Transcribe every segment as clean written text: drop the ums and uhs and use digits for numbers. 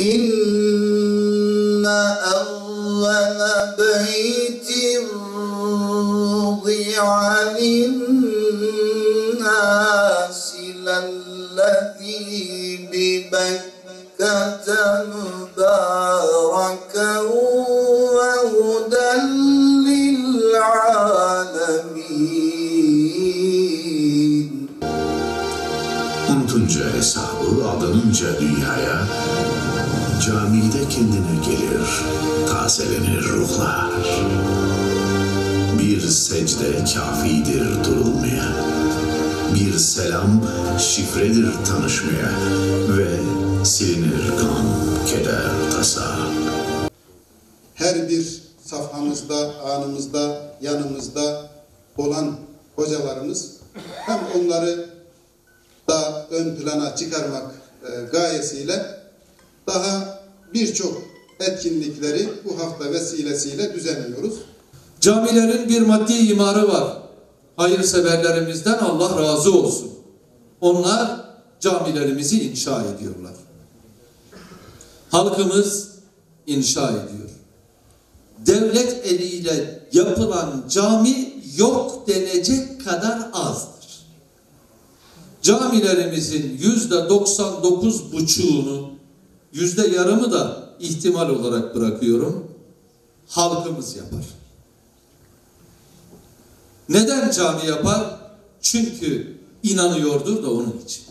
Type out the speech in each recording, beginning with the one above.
İnne evvele beytin vudi'a linnâsi lellezî bi Bekkete mübâreken ve huden lil'âlemîn. Unutunca hesabı, adanınca dünyaya, camide kendine gelir, tazelenir ruhlar. Bir secde kafidir durulmaya, bir selam şifredir tanışmaya ve silinir gam, keder, tasa. Her bir safhamızda, anımızda, yanımızda olan hocalarımız hem onları da ön plana çıkarmak gayesiyle daha birçok etkinlikleri bu hafta vesilesiyle düzenliyoruz. Camilerin bir maddi imarı var. Hayırseverlerimizden Allah razı olsun. Onlar camilerimizi inşa ediyorlar. Halkımız inşa ediyor. Devlet eliyle yapılan cami yok denecek kadar azdır. Camilerimizin %99,5'unu, %yarımı da ihtimal olarak bırakıyorum, halkımız yapar. Neden cami yapar? Çünkü inanıyordur da onun için.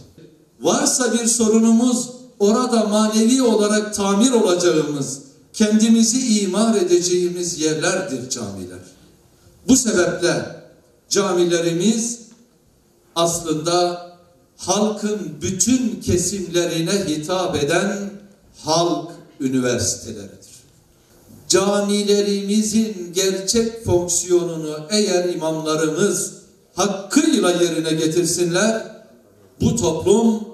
Varsa bir sorunumuz, orada manevi olarak tamir olacağımız, kendimizi imar edeceğimiz yerlerdir camiler. Bu sebeple camilerimiz aslında halkın bütün kesimlerine hitap eden halk üniversiteleridir. Camilerimizin gerçek fonksiyonunu eğer imamlarımız hakkıyla yerine getirsinler, bu toplum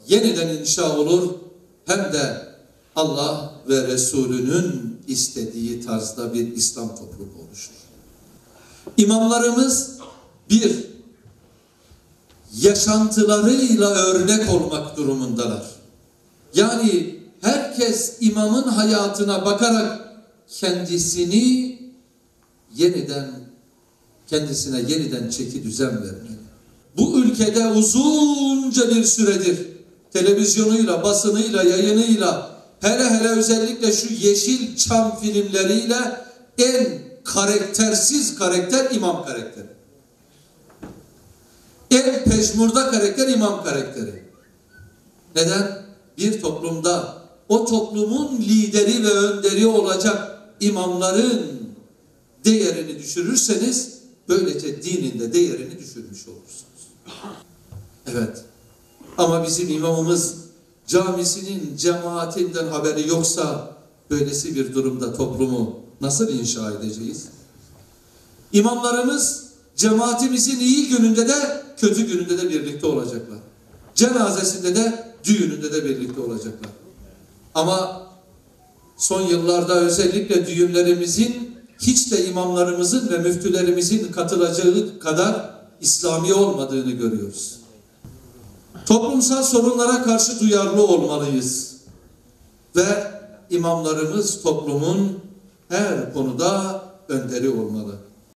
yeniden inşa olur, hem de Allah ve Resulünün istediği tarzda bir İslam toplumu oluşur. İmamlarımız bir, yaşantılarıyla örnek olmak durumundalar. Yani herkes imamın hayatına bakarak kendisine yeniden çeki düzen vermeli. Bu ülkede uzunca bir süredir televizyonuyla, basınıyla, yayınıyla, hele özellikle şu Yeşilçam filmleriyle en karaktersiz karakter imam karakteri. En peşmurda karakter imam karakteri. Neden? Bir toplumda o toplumun lideri ve önderi olacak imamların değerini düşürürseniz böylece dinin de değerini düşürmüş olursunuz. Evet. Ama bizim imamımız camisinin, cemaatinden haberi yoksa böylesi bir durumda toplumu nasıl inşa edeceğiz? İmamlarımız cemaatimizin iyi gününde de kötü gününde de birlikte olacaklar. Cenazesinde de düğününde de birlikte olacaklar. Ama son yıllarda özellikle düğünlerimizin hiç de imamlarımızın ve müftülerimizin katılacağı kadar İslami olmadığını görüyoruz. Toplumsal sorunlara karşı duyarlı olmalıyız. Ve imamlarımız toplumun her konuda önderi olmalı.